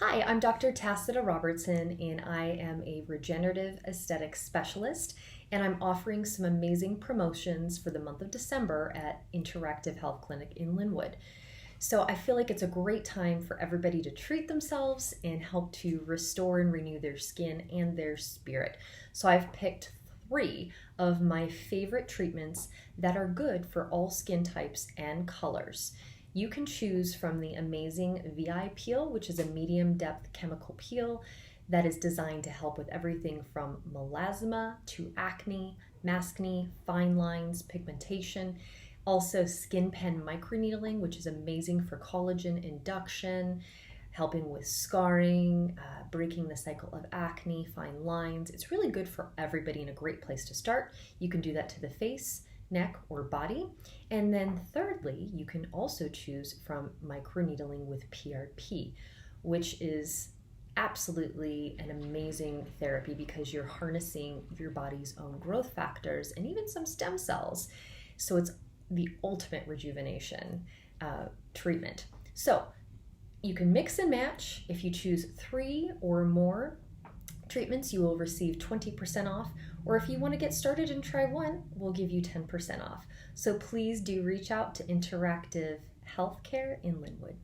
Hi, I'm Dr. Tacita Robertson, and I am a regenerative aesthetic specialist, and I'm offering some amazing promotions for the month of December at Interactive Health Clinic in Linwood. So I feel like it's a great time for everybody to treat themselves and help to restore and renew their skin and their spirit. So I've picked 3 of my favorite treatments that are good for all skin types and colors. You can choose from the amazing VI peel, which is a medium depth chemical peel that is designed to help with everything from melasma to acne, maskne, fine lines, pigmentation. Also Skinpen Microneedling, which is amazing for collagen induction, helping with scarring, breaking the cycle of acne, fine lines. It's really good for everybody and a great place to start. You can do that to the face, neck, or body. And then thirdly, you can also choose from microneedling with PRP, which is absolutely an amazing therapy because you're harnessing your body's own growth factors and even some stem cells. So it's the ultimate rejuvenation treatment. So you can mix and match. If you choose 3 or more treatments, you will receive 20% off, or if you want to get started and try one, we'll give you 10% off. So please do reach out to Interactive Healthcare in Linwood.